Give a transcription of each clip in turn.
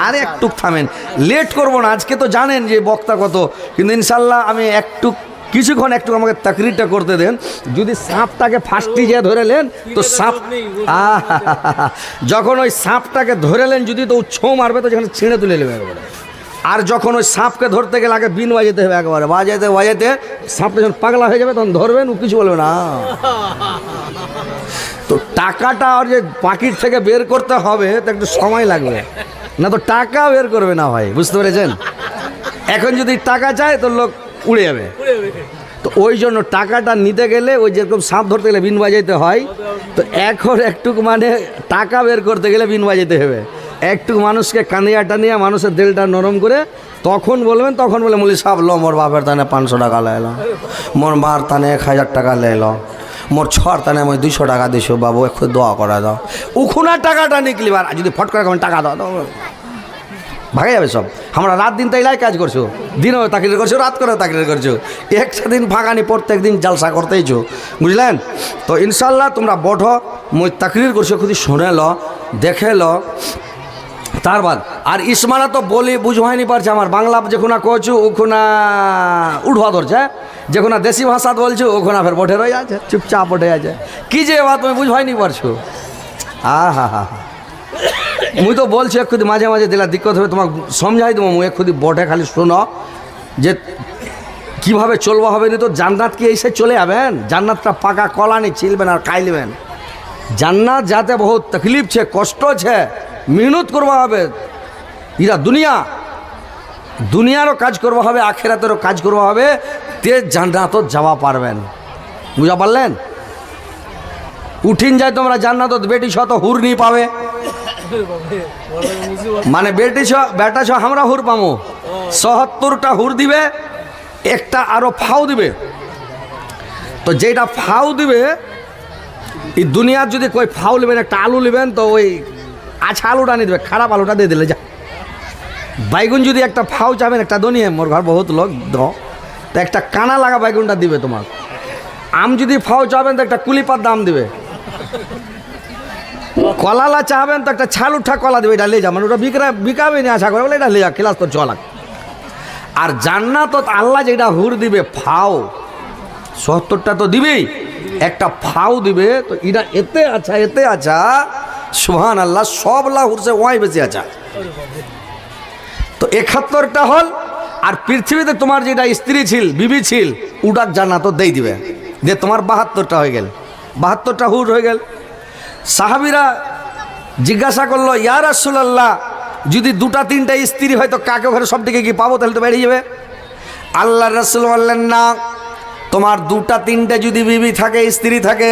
আর একটু থামেন, লেট করবো না। আজকে তো জানেন যে বক্তা কত, কিন্তু ইনশাল্লাহ আমি কিছুক্ষণ একটু আমাকে তাকরিরটা করতে দেন। যদি সাপটাকে ফাঁসটি যে ধরেলেন তো সাপ যখন ওই সাপটাকে ধরেলেন যদি তো ছো মারবে তো যেখানে ছিঁড়ে তুলে নেবে একবারে। আর যখন ওই সাপকে ধরতে গেলে আগে বিন বাজাতে হবে একবারে, বাজাতে বাজাতে সাপটা যখন পাগলা হয়ে যাবে তখন ধরবেন, ও কিছু বলবে না। তো টাকাটা আর যে পাখির থেকে বের করতে হবে তো একটু সময় লাগবে, না তো টাকা বের করবে না ভাই, বুঝতে পেরেছেন? এখন যদি টাকা চায় তো লোক উড়ে যাবে। তো ওই জন্য টাকাটা নিতে গেলে ওই যেরকম সাপ ধরতে গেলে বিন বাজাইতে হয়, তো এখন একটু মানে টাকা বের করতে গেলে বিন বাজাইতে হবে। একটু মানুষকে কানিয়া টানিয়া মানুষের দিলটা নরম করে তখন বলবেন, তখন বলে মুলি সাপ লো মোর বাপের তানে 500 টাকা লেলো, মোর মার তানে 1000 টাকা লেলো, মোর ছর তানে আমি 200 টাকা দিছো বাবু, একটু দোয়া করা দাও। উখুনা টাকাটা নিকলি আর যদি ফট করে টাকা দাও তো ভাগে যাবে সব। আমরা রাত দিন তাই লাই কাজ করছো, দিনও তাকরির করছো, রাত করে তাকরির করছো, একটা দিন ফাঁকানি প্রত্যেক দিন জালসা করতেইছো, বুঝলেন? তো ইনশাল্লাহ তোমরা বঠো, মই তাকরির করছো, খুবই শুনে লো, দেখে লো। তার বাদ আর ইসমানা তো বলি বুঝবাইনি পারছে, আমার বাংলা যেখুনা কছু ওখুনা উঠবা ধরছে, যেখুনা দেশি ভাষা বলছো ওখুনা ফের বঠে রয়ে আছে, চুপচাপ বঠে আছে। কি যে এবার তুমি বুঝবাইনি পারছো? হা মুই তো বলছি এক খুদি মাঝে মাঝে দিলা দিক্কত হবে, তোমাকে সমঝাই দেবো। মুই এক খুদি বটে খালি শোনো যে কীভাবে চলবো হবে না। তো জান্নাত কি এসে চলে যাবেন? জান্নাতটা পাকা কলানি ছিলবেন আর খাইলবেন। জান্নাত যাতে বহুত তকলিফ ছে, কষ্ট ছে, মেহনত করবা হবে। ইরা দুনিয়ারও কাজ করবা হবে, আখেরাতেরও কাজ করবা হবে, তে জান্নাতও যাওয়া পারবেন। বুঝা পারলেন? উঠিন যায় তোমরা জান্নাতত, বেটি ছ তো হুর নি পাবে, মানে বেটা ছ আমরা হুর পামো। ৭৭টা হুর দিবে, একটা আরো ফাও দিবে। তো যেটা ফাও দিবে এই দুনিয়ার যদি কই ফাও নেবেন, একটা আলু নেবেন তো ওই আচ্ছা আলুটা নিয়ে দেবে, খারাপ আলুটা দিয়ে দিলে যা। বাইগুন যদি একটা ফাও চাবেন, একটা দনিয়ে মোর ঘর বহুত লোক তো একটা কানা লাগা বাইগুনটা দিবে তোমার। আম যদি ফাও চাবেন তো একটা কুলিপাত দাম দিবে। কলালা চাবেন তো একটা ছাল উঠা কলা দেবে, এটা লে যা, মানে ওটা বিকাবে না আশা করে বলে এটা লে যা, ক্লাস তো চলা। আর জান্নাত আল্লাহ যেটা হুর দিবে ফাও, ৭০টা তো দিবেই, একটা ফাও দিবে। তো এটা এতে আচ্ছা সুবহান আল্লাহ, সবলা হুরছে ওয়াই বেশি আচ্ছা। তো ৭১টা হল। আর পৃথিবীতে তোমার যেটা স্ত্রী ছিল, বিবি ছিল, উডাক জান্নাত দেই দিবে, যে তোমার ৭২টা হয়ে গেল, ৭২টা হুর হয়ে গেল। সাহাবীরা জিজ্ঞাসা করলো, ইয়া রাসূলুল্লাহ, যদি ২টা-৩টা স্ত্রী হয় তো কাকে ঘরে সব দিকে কি পাবো, তাহলে তো বেরিয়ে যাবে। আল্লাহ রাসূল বললেন, না, তোমার ২টা-৩টা যদি বিবি থাকে, স্ত্রী থাকে,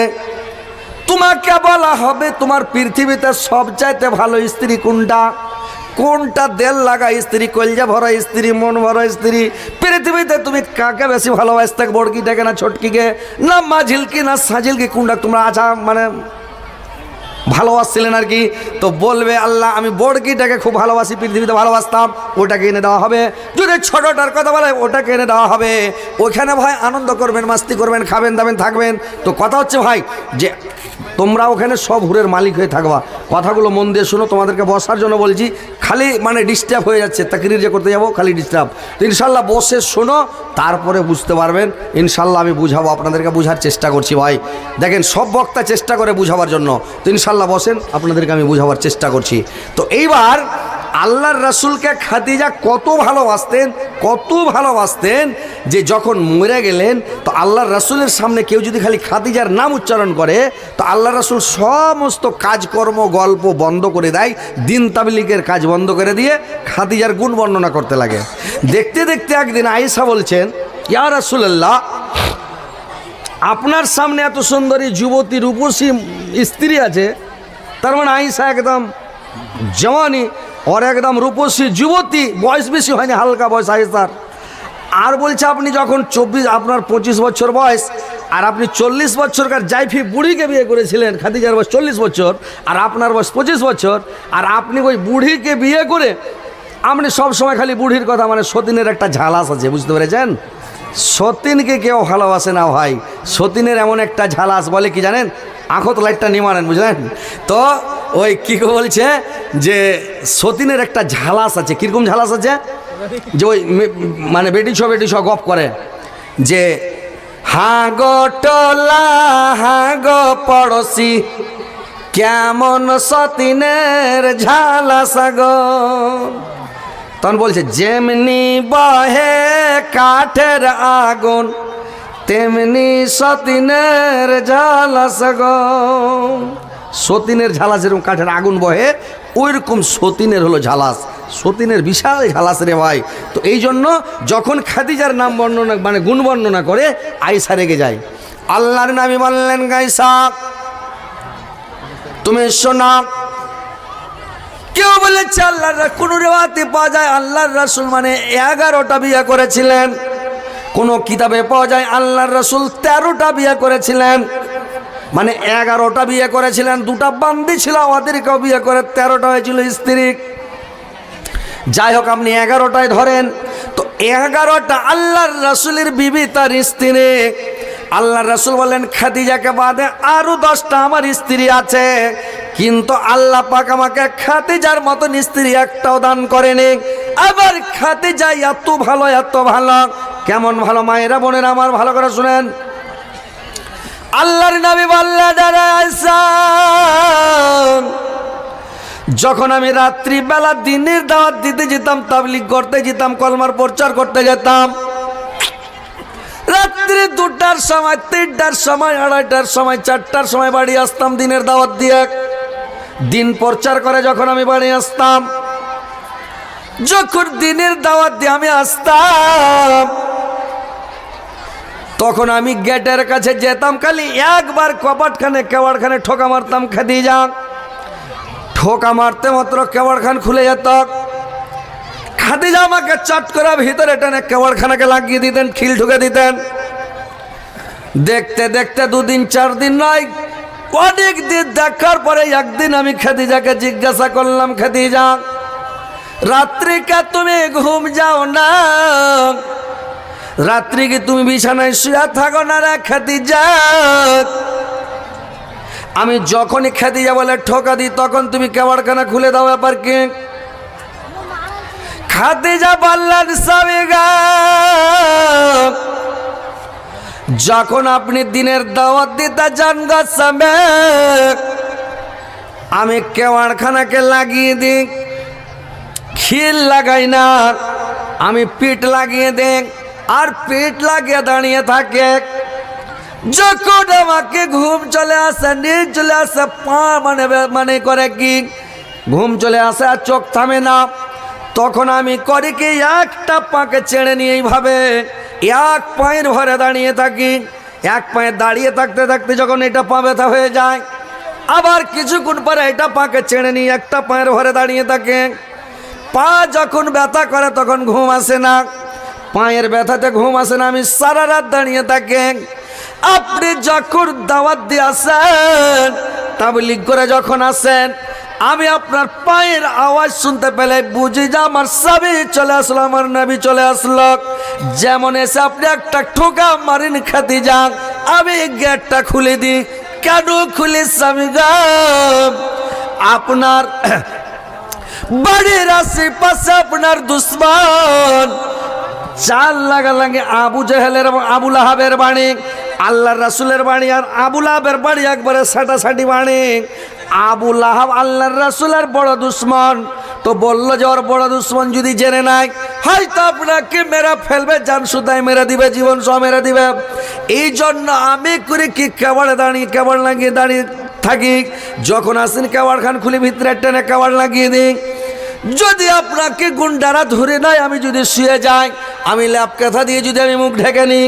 তোমাকে বলা হবে তোমার পৃথিবীতে সবচাইতে ভালো স্ত্রী কোনটা দেল লাগা স্ত্রী, কলজা ভরা স্ত্রী, মন ভরা স্ত্রী। পৃথিবীতে তুমি কাকে বেশি ভালোবাসতে, বড়কিটাকে না ছোটকিকে, না মাঝিলকি না সাজিলকি, কোনটা তোমরা আচ্ছা মানে ভালোবাসছিলেন আর কি? তো বলবে, আল্লাহ আমি বড়কিটাকে খুব ভালোবাসি, পৃথিবীতে ভালোবাসতাম, ওটাকে এনে দেওয়া হবে। যদি ছোটটার কথা বলে ওটাকে এনে দেওয়া হবে। ওইখানে ভাই আনন্দ করবেন, মাস্তি করবেন, খাবেন দাবেন, থাকবেন। তো কথা হচ্ছে ভাই যে তোমরা ওখানে সব হুরের মালিক হয়ে থাকবা। কথাগুলো মন দিয়ে শুনো, তোমাদেরকে বসার জন্য বলছি, খালি মানে ডিস্টার্ব হয়ে যাচ্ছে, তাকরির যে করতে যাবো খালি ডিস্টার্ব। তো ইনশাল্লাহ বসে শোনো, তারপরে বুঝতে পারবেন। ইনশাল্লাহ আমি বুঝাবো, আপনাদেরকে বুঝার চেষ্টা করছি ভাই। দেখেন সব বক্তা চেষ্টা করে বুঝাবার জন্য, তো ইনশাল্লাহ বসেন, আপনাদেরকে আমি বুঝাবার চেষ্টা করছি। তো এইবার আল্লাহর রাসূলকে খাদিজা কত ভালোবাসতেন যে যখন মরে গেলেন, তো আল্লাহর রাসূলের সামনে কেউ যদি খালি খাদিজার নাম উচ্চারণ করে, তো আল্লাহর রাসূল সমস্ত কাজকর্ম গল্প বন্ধ করে দেয়, দিন তাবলীগের কাজ বন্ধ করে দিয়ে খাদিজার গুণ বর্ণনা করতে লাগে। দেখতে দেখতে একদিন আয়েশা বলছেন, ইয়া রাসূলুল্লাহ, আপনার সামনে এত সুন্দরী যুবতী রূপসী স্ত্রী আছে, তার মানে আয়েশা একদম জওয়ানি, और एकदम रूपसी যুবতী, বয়স বেশি হয়নি, হালকা বয়স আয়েশার। আর বলছে আপনি যখন 24 আপনার 25 বছর বয়স, আর আপনি 40 বছরকার জাইফি বুড়িকে বিয়ে করেছিলেন, খাদিজার বয়স 40 বছর আর আপনার বয়স 25 বছর, আর আপনি ওই বুড়িকে বিয়ে করে আপনি সব সময় খালি বুড়ির কথা, মানে সতীনের একটা ঝালাস আছে, বুঝতে পেরেছেন? সতীনকে কেউ ভালোবাসে না ভাই, সতীনের এমন একটা ঝালাস, বলে কি জানেন, আঁখত লাইটটা নিয়ে মারেন, বুঝলেন? তো ওই কি বলছে যে সতীনের একটা ঝালাস আছে। কিরকম ঝালাস আছে? যে ওই মানে বেটি ছ গপ করে যে হা গো টোলা হা গো পড়শি কেমন সতীনের ঝালাস গো। তখন বলছে যেমনি বহে কাঠের আগুন তেমনি সতীনের ঝালাস গো। সতীনের ঝালাস এরকম কাঠের আগুন বহে, ওইরকম সতীনের হলো ঝালাস। সতীনের বিশাল ঝালাস রে ভাই। তো এই জন্য যখন খাদিজার নাম বর্ণনা মানে গুণ বর্ণনা করে আয়েশা রেগে যায়। আল্লাহর নবী বললেন গায়সা তুমি শোনা। কেউ বলেছে আল্লাহর কোন রিওয়ায়াতে পাওয়া যায় আল্লাহর রাসূল মানে 11টা বিয়ে করেছিলেন, কোন কিতাবে পাওয়া যায় আল্লাহর রাসূল 13টা বিয়ে করেছিলেন। মানে 11টা বিয়ে করেছিলেন, 2টা বান্দি ছিল, ওদেরকেও বিয়ে করে 13টা হয়েছিল স্ত্রী। যাই হোক আপনি 11টায় ধরেন, তো 11টা আল্লাহর রাসূলের বিবি তার স্ত্রী। আল্লাহর রাসূল বলেন খাদিজাকে বাদে আরো 10টা আমার স্ত্রী আছে, কিন্তু আল্লাহ পাক আমাকে খাদিজার মতন স্ত্রী একটাও দান করেনি। আবার খাদিজা এত ভালো এত ভালো, কেমন ভালো মায়েরা বোনেরা আমার ভালো করে শুনেন। আল্লাহর নবী বললেন আয়েশা যখন আমি রাত্রিবেলা দিনের দাওয়াত দিতে যেতাম, তাবলীগ করতে যেতাম, কলমার প্রচার করতে যেতাম, রাত্রি 2টার সময় 3টার সময় 2:30টার সময় 4টার সময় বাড়ি আসতাম দিনের দাওয়াত দিয়ে। দিন প্রচার করে যখন আমি বাড়ি আসতাম, যখন দিনের দাওয়াত দিয়ে আমি আসতাম তখন আমি গেটের কাছে যেতাম, খালি একবার কপাটখানে কেওয়াড়খানে ঠোকা মারতাম। খাদিজা ঠোকা মারতে মাত্র কেওয়াড়খান খুলে যেত। খাদিজা আমাকে চট করে ভিতরে টেনে কেওয়াড়খানাকে লাগিয়ে দিতেন, খিল ঢুকে দিতেন। দেখতে দেখতে 2 দিন 4 দিন নয়, অনেক দিন দেখার পরে একদিন আমি খাদিজাকে জিজ্ঞাসা করলাম, খাদিজা রাত্রি কা তুমি ঘুম যাও না? রাত্রি কি তুমি বিছানায় শুয়ে থাকো না রে খাদিজা? আমি যখনই খাদিজা বলে ঠোকা দিই তখন তুমি কেওয়াড়খানা খুলে দাও, ব্যাপার কি? খাদিজা বললেন স্বামী গো, যখন আপনি দিনের দাওয়াত দিতে যান গো স্বামী, আমি কেওয়াড়খানাকে লাগিয়ে দিই, খিল লাগাই না, আমি পিঠ লাগিয়ে দিই আর পিঠ লাগিয়ে দাঁড়িয়ে থাকে। যখন আমাকে ঘুম চলে আসে, নিজ চলে আসে, পা মানে করে কি ঘুম চলে আসে আর চোখ থামে না, তখন আমি করি কি একটা পাকে ছেড়ে নিয়ে এইভাবে এক পায়ের ভরে দাঁড়িয়ে থাকি। এক পায়ে দাঁড়িয়ে থাকতে থাকতে যখন এটা পা ব্যথা হয়ে যায়, আবার কিছুক্ষণ পরে এটা পাকে ছেড়ে নিয়ে একটা পায়ের ভরে দাঁড়িয়ে থাকে। পা যখন ব্যথা করে তখন ঘুম আসে না, পায়ের ব্যথাতে ঘুম আসে না, আমি সারা রাত দাঁড়িয়ে থাকি। আপনি যখন দাওয়াত দিয়ে আসেন, তাবলীগ করে যখন আসেন, আমি আপনার পায়ের আওয়াজ শুনতে পেলে বুঝি যে আমার স্বামী চলে আসলো, আমার নবী চলে আসলো। যেমন এসে আপনি একটা ঠোকা মারেন খাদিজা, আমি গেটটা খুলে দিই। কেন খুলি স্বামী গো? আপনার বাড়ির আশেপাশে আপনার দুশ্মন চাল লাগালাগি আবু জেহেলের এবং আবু লাহাবের বাড়ি, আল্লাহর রাসূলের বাড়ি আর আবু লাহাবের বাড়ি একবারে সাটাসাটি বাড়ি। আবু লাহাব আল্লাহর রাসূলের বড় দুশ্মন, তো বললো যে ওর বড় দুশ্মন যদি জেনে নাই হয়তো আপনাকে মেরে ফেলবে, জান সুতায় মেরে দিবে, জীবন সহ মেরে দিবে। এই জন্য আমি করে কি কেওয়াড়ে দাঁড়িয়ে কেওয়াড় লাগিয়ে দাঁড়িয়ে থাকি। যখন আসেন কেওয়াড়খান খুলে ভিতরে টেনে কেওয়াড় লাগিয়ে দিই। যদি আপনাকে গুন্ডারা ধরে নেয়, আমি যদি শুয়ে যাই, আমি ল্যাপ কাঁথা দিয়ে যদি আমি মুখ ঢেকে নিই,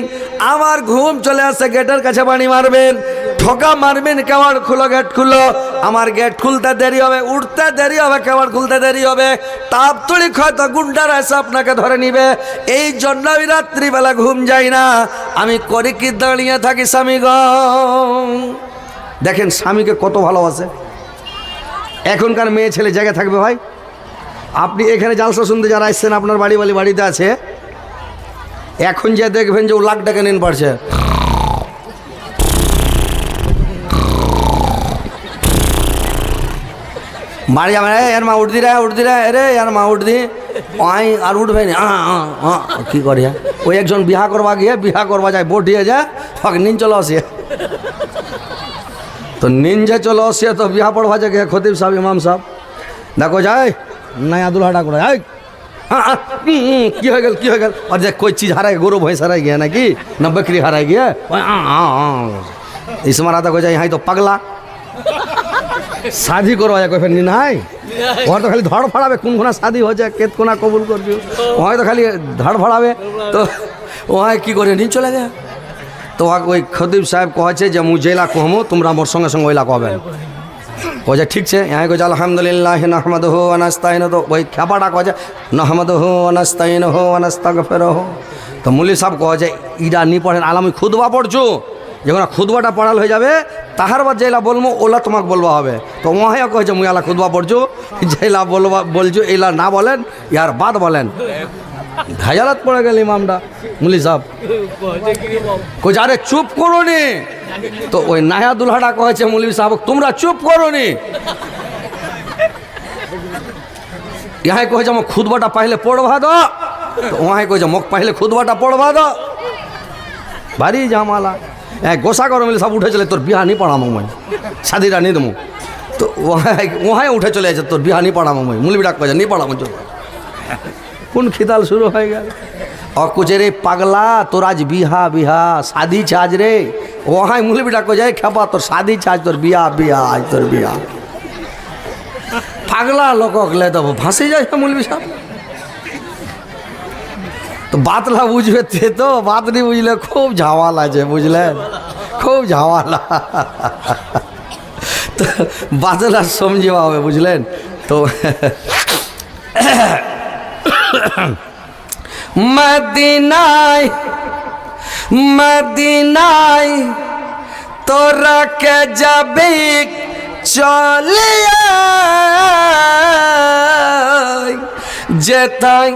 আমার ঘুম চলে আসে, গেটের কাছে বাড়ি মারবেন, ঠোকা মারবেন, কেওয়াড় খুলো, গেট খুলো। আমার গেট খুলতে দেরি হবে, উঠতে দেরি হবে, কেওয়াড় খুলতে দেরি হবে, তাপ তুলি হয়তো গুন্ডারা এসে আপনাকে ধরে নিবে। এই জন্য আমি রাত্রিবেলা ঘুম যাই না, আমি করি কি দাঁড়িয়ে থাকি স্বামী গো। দেখেন স্বামীকে কত ভালোবাসে। এখনকার মেয়ে ছেলে জায়গায় থাকবে ভাই? আপনি এখানে জালসা শুনতে যারা আসছেন, আপনার বাড়িতে আছে, এখন যে দেখবেন যে ও লাখ টাকা নিন পারছে। বাড়ি যাবে এর মা উঠ দি রে রে এর মা উঠ দি আই আর উঠবে না কি করে ওই একজন বিহা করবা যায় বটিয়ে যায় ফাঁক নিন চলো আসিয়ে তো নিন যে চলো আসিয়ে তো বিহা পড়বা যায় খতিব সাহেব ইমাম সাহেব দেখো যায় নয়া দুলহাটা করে যায় কি হয়ে গেল আর যে कोई चीज हारा गरु भैंस हारा गया ना कि ना बकरी हारा गया इस मारा तो यहाँ तो पगला शादी करो कोई फिर नहीं वहाँ तो खाली धड़ फड़ावे कौन कोना शादी हो जाए केत कोना कबूल कर दियो वहाँ तो खाली धड़ फड़ावे तो वहाँ की करे नहीं चले गया तो वहाँ कोई खतीब साहब कहे जे मुझे कहमो तुमरा मोर संगे संगे ओइला कहबे कहे ठीक है यहाँ को अल्हम्दुलिल्लाह नहमदुहु व नस्ताइनुहु तो वही ख्यापाटा कहे नहमदुहु व नस्ताइनुहु व नस्तगफिरुहु तो मुल्ली साहब कहे इरा नहीं पढ़ेन आलामी खुदबा पढ़छो যখন খুদবাটা পড়াল হয়ে যাবে তাহার বাদ যেলা বলবো ওলা তোমাকে বলবা হবে তো ওহাই কয়েছে মুই আলা খুদবা পড়ছো যেলা বলছো এলা না বলেন ইয়ার বাদ বলেন ভেজালত পড়ে গেল ইমামটা মুলি সাহেব কইছে আরে চুপ করো নি তো ওই নায়া দুলহাটা কয়েছে মুলি সাহেব তোমরা চুপ করো নি ইহাই কয়েছে মোক খুদবাটা পাইলে পড়বা দো তো ওহাই কয়েছে মোক পাইলে খুদবাটা পড়বা দো ভারী জামালা গোসা করো মিলে সব উঠে চলে তোর বিহা नहीं पढ़ामो मैं शादी नहीं दूँ तो वहाँ उठे चले जाए तोर बिहा नहीं पढ़ामो मैं मूल भी डाक पाए नहीं पढ़ामो जो कौन खिताल शुरू हो गया और कुछ रे पगला तोर आज बिहा शादी छाज रे वहाँ मूल भी डाक जाए खेपा तोर शादी छाज तोर बिहा आज तोर बिहा पगला लोग ले तो फांसी जाए मूल भी साहब तो बातला बुझबे थे तो बात नहीं बुझले खूब झावाला है बुझलें खूब झावाला तो बातला समझवा হবে বুঝলেন তো মদিনায় তোরা কে যাবে চলে যেতাই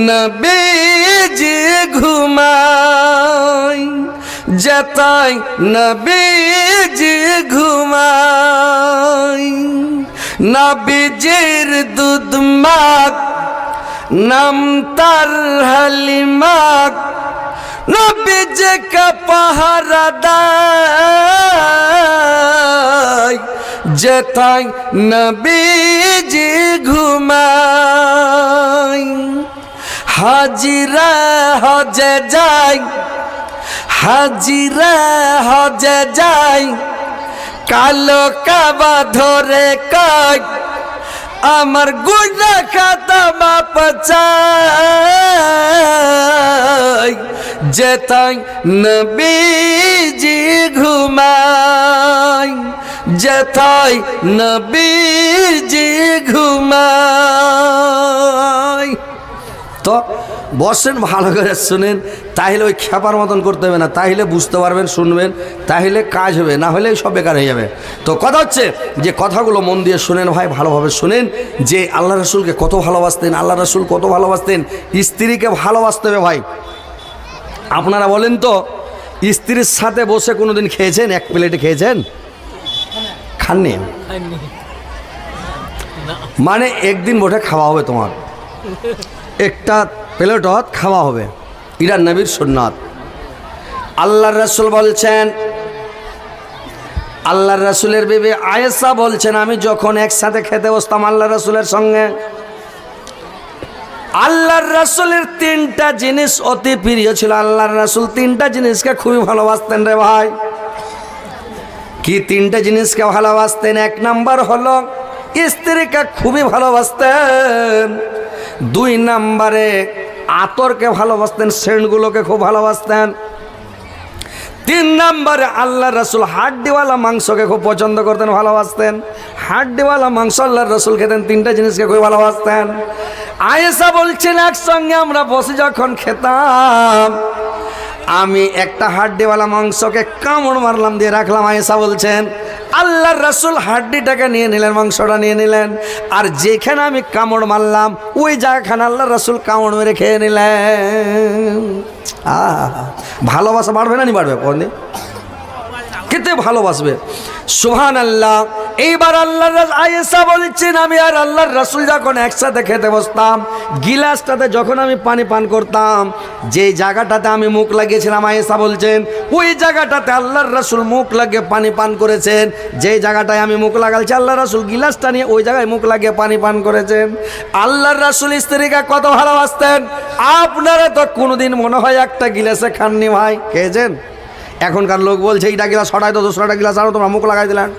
নবীজি ঘুমাই যেতাই নবীজি ঘুমাই নবীজির দুধ মাখ নাম তার হালিমাক নবীজি কা পাহারা দেয় যেতাই নবীজি ঘুমাই হাজিরা হজে যাই হাজিরা হজে যাই কালো কাবা ধরে কয় আমার গুনাহ খাতা মাপ চাই যেতাই নবীজি ঘুমাই যেতাই নবীজি ঘুমাই তো বসেন ভালো করে শুনেন তাহলে ওই খেপার মতন করতে হবে না তাহলে বুঝতে পারবেন শুনবেন তাহলে কাজ হবে না হলে সব বেকার হয়ে যাবে তো কথা হচ্ছে যে কথাগুলো মন দিয়ে শুনেন ভাই ভালোভাবে শুনেন যে আল্লাহ রাসূলকে কত ভালোবাসতেন আল্লাহ রাসূল কত ভালোবাসতেন স্ত্রীকে ভালোবাসতে হবে ভাই আপনারা বলেন তো স্ত্রীর সাথে বসে কোনোদিন খেয়েছেন এক প্লেটে খেয়েছেন খাননি মানে একদিন বসে খাওয়া হবে তোমার একটা প্লেটত খাওয়া হবে এটা নবীর সুন্নাত আল্লাহর রাসূল বলছেন আল্লাহর রাসূলের বিবি আয়েশা বলছেন আমি যখন একসাথে খেতে বসতাম আল্লাহর রাসূলের সঙ্গে আল্লাহর রাসূলের তিনটা জিনিস অতি প্রিয় ছিল আল্লাহর রাসূল তিনটা জিনিসকে খুবই ভালোবাসতেন রে ভাই কি তিনটা জিনিসকে ভালোবাসতেন এক নাম্বার হলো স্ত্রীকে খুবই ভালোবাসতেন দুই নম্বরে আতরকে ভালোবাসতেন সেন্টগুলোকে খুব ভালোবাসতেন তিন নম্বরে আল্লাহ রাসূল হাড্ডিওয়ালা মাংসকে খুব পছন্দ করতেন ভালোবাসতেন হাড্ডিওয়ালা মাংস আল্লাহর রাসূল খেতেন তিনটা জিনিসকে খুব ভালোবাসতেন আয়েশা বলছেন একসঙ্গে আমরা বসে যখন খেতাম আমি একটা হাড্ডিওয়ালা মাংসকে কামড় মারলাম দিয়ে রাখলাম আয়েশা বলছেন আল্লাহর রাসূল হাড্ডিটাকে নিয়ে নিলেন মাংসটা নিয়ে নিলেন আর যেখানে আমি কামড় মারলাম ওই জায়গাখানে আল্লাহর রাসূল কামড় মেরে খেয়ে নিলেন ভালোবাসা বাড়বে না নি বাড়বে কোনদিন খেতে ভালোবাসবে। সুবহানাল্লাহ। এইবার আল্লাহর আয়েশা বলছেন আমি আর আল্লাহর রাসূল যখন একসাথে খেতে বসতাম, গিলাসটাতে যখন আমি পানি পান করতাম, যে জায়গাটাতে আমি মুখ লাগিয়েছিলাম, আয়েশা বলছেন ওই জায়গাটাতে আল্লাহর রাসূল মুখ লাগিয়ে পানি পান করেছেন। যে জায়গাটায় আমি মুখ লাগালছি আল্লাহর রাসূল গিলাসটা নিয়ে ওই জায়গায় মুখ লাগিয়ে পানি পান করেছেন। আল্লাহর রাসূল স্ত্রীকে কত ভালোবাসতেন। আপনারা তো কোনোদিন মনে হয় একটা গিলাসে খাননি ভাই, খেয়েছেন? এখনকার লোক বলছে এইটা গিলাস ছড়াই তো 200টা গিলাস আরো তোমরা মুখ লাগাই দিলেন।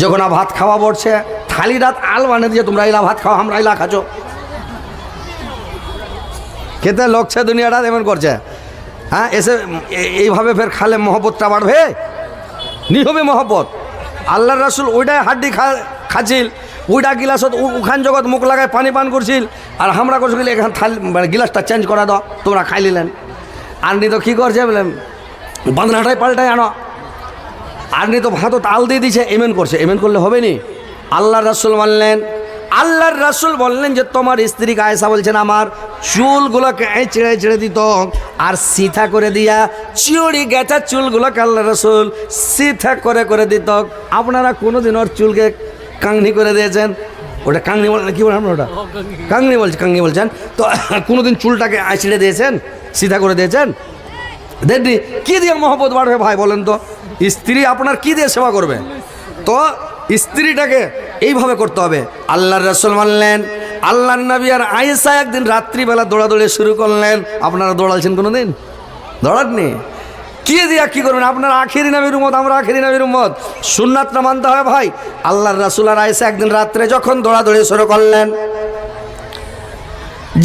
যখন ভাত খাওয়া বসছে থালি রাত আল বানিয়ে দিয়ে তোমরা এলা ভাত খাও, আমরা এলা খাচ্ছ। খেতে লোকছে দুনিয়াটা এমন করছে। হ্যাঁ, এসে এইভাবে ফের খালে মহব্বতটা বাড়বে, নিহবে মহব্বত। আল্লাহর রাসূল ওইটাই হাড্ডি খাচ্ছিল, ওইটা গিলাসত ওখান জগৎ মুখ লাগায় পানি পান করছিল, আর আমরা করছি এখান থালি মানে গিলাসটা চেঞ্জ করা দাও, তোমরা খাই নিলেন। আর নি তো কী করছে বলে বাঁধনাটাই পাল্টায় আনো, আর নি তো ভাতও তাল দিয়ে দিছে, এমন করছে। এমন করলে হবে নি। আল্লাহর রাসূল আল্লাহর রাসূল বললেন যে তোমার স্ত্রী আয়েশা বলছেন আমার চুলগুলোকে ছেড়ে ছেড়ে দিত, আর সিথা করে দিয়া চুড়ি গেছা চুলগুলোকে আল্লাহর রাসূল সিথা করে করে দিত। আপনারা কোনোদিন ওর চুলকে কাংনি করে দিয়েছেন? ওটা কাংনি বলেন, কী বলেন ওটা? কাংনি বলছেন তো। কোনোদিন চুলটাকে ছিঁড়ে দিয়েছেন, সিধা করে দিয়েছেন? দেখি কী দিয়ে মহব্বত বাড়বে ভাই বলেন তো? স্ত্রী আপনার কী দিয়ে সেবা করবে? তো স্ত্রীটাকে এইভাবে করতে হবে। আল্লাহর রাসূল মানলেন। আল্লাহর নবী আর আয়েশা একদিন রাত্রিবেলা দৌড়াদৌড়ি শুরু করলেন। আপনারা দৌড়ালছেন কোনো দিন? দৌড়াননি? কি দিয়া কি করবেন? আপনারা আখেরি নবীর উম্মত, আমরা আখেরি নবীর উম্মত, সুন্নাতটা মানতে হয় ভাই। আল্লাহর রাসূল আর আয়েশা একদিন রাত্রে যখন দৌড়াদৌড়ি শুরু করলেন,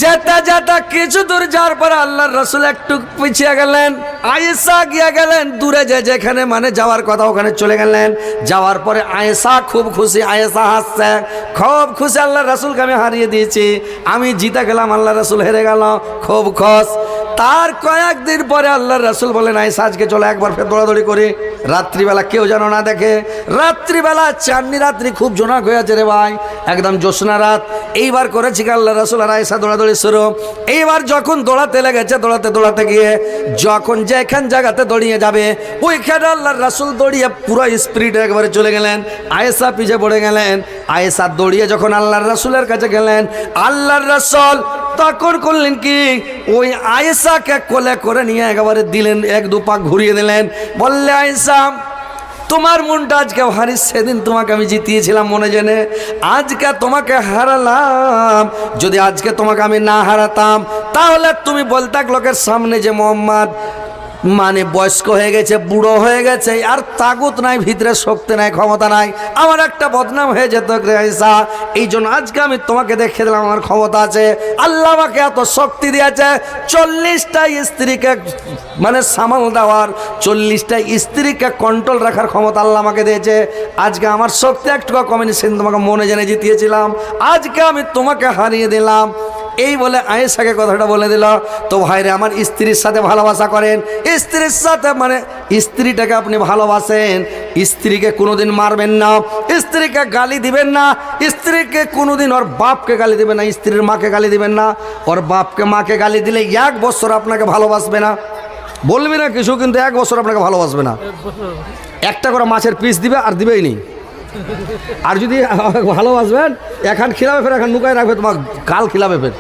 যেতে যেতে কিছু দূর যাওয়ার পরে আল্লাহর রাসূল একটু পিছিয়ে গেলেন, আয়েশা গিয়ে গেলেন দূরে, যেখানে মানে যাওয়ার কথা ওখানে চলে গেলেন। যাওয়ার পরে আয়েশা খুব খুশি, আয়েশা হাসছে, খুব খুশি, আল্লাহর রাসূলকে আমি হারিয়ে দিয়েছি, আমি জিতে গেলাম, আল্লাহর রাসূল হেরে গেল, খুব খুশ। তার কয়েকদিন পরে আল্লাহর রাসূল বলেন আয়েশা আজকে চলে একবার ফের দৌড়াদৌড়ি করি, রাত্রিবেলা কেউ যেন না দেখে। রাত্রিবেলা চাঁদনি রাত্রি খুব জোনাক হয়ে আছে রে ভাই, একদম জ্যোৎস্না রাত। এইবার করেছি কি আল্লাহর রাসূল আর আয়েশা দৌড়াদৌড়ি শুরু। এইবার যখন দৌড়াতে লেগেছে, দৌড়াতে গিয়ে যখন যেখান জায়গাতে দৌড়িয়ে যাবে ওইখানে আল্লাহর রাসূল দৌড়িয়ে পুরো স্পিডে একবারে চলে গেলেন, আয়েশা পিছে পড়ে গেলেন। আয়েশা দৌড়িয়ে যখন আল্লাহর রাসূলের কাছে গেলেন, আল্লাহর রাসূল তখন করলেন কি ওই আয়েশাকে কোলে করে নিয়ে একেবারে দিলেন, এক দু পাক ঘুরিয়ে দিলেন, বললে আয়েশা তোমার মনটা আজকে হারিস, সেদিন তোমাকে আমি জিতিয়েছিলাম মনে জেনে, আজকে তোমাকে হারালাম। যদি আজকে তোমাকে আমি না হারাতাম তাহলে তুমি বলতে লোকের সামনে যে মোহাম্মদ মানে বয়স্ক হয়ে গেছে, বুড়ো হয়ে গেছে, আর তাগুত নাই, ভিতরে শক্তি নাই, ক্ষমতা নাই, আমার একটা বদনাম হয়ে যেত আয়েশা। এই জন্য আজকে আমি তোমাকে দেখে দিলাম আমার ক্ষমতা আছে, আল্লাহ আমাকে এত শক্তি দিয়েছে, 40টা স্ত্রীকে মানে সামাল দেওয়ার, 40টা স্ত্রীকে কন্ট্রোল রাখার ক্ষমতা আল্লাহ আমাকে দিয়েছে। আজকে আমার শক্তি একটু কমেনি, সেদিন তোমাকে মনে জেনে জিতিয়েছিলাম, আজকে আমি তোমাকে হারিয়ে দিলাম। এই বলে আয়েশাকে কথাটা বলে দিল। তো ভাইরে আমার, স্ত্রীর সাথে ভালোবাসা করেন, স্ত্রীর সাথে মানে স্ত্রীটাকে আপনি ভালোবাসেন, স্ত্রীকে কোনোদিন মারবেন না, স্ত্রীকে গালি দিবেন না, স্ত্রীকে কোনোদিন ওর বাপকে গালি দিবেন না, স্ত্রীর মাকে গালি দিবেন না। ওর বাপকে মাকে গালি দিলে 1 বছর আপনাকে ভালোবাসবে না, বলবি না কিছু, কিন্তু 1 বছর আপনাকে ভালোবাসবে না। একটা করে মাছের পিস দিবে আর দিবেই নি। আর যদি ভালোবাসবেন এখান খিলাবে, ফের এখন নুকায় রাখবে, তোমার গাল খিলাবে, ফের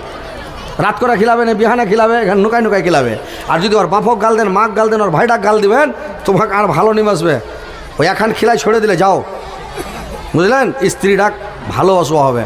রাত করে খিলাবে না, বিহানে খিলাবে, এখানে নুকায় খিলাবে। আর যদি ওর বাপক গাল দেন, মাক গাল দেন, ওর ভাইটাক গাল দিবেন, তোমাকে আর ভালো নিবাসবে। ওই এখন খিলায় ছড়ে দিলে যাও, বুঝলেন? স্ত্রীটাক ভালোবাসা হবে।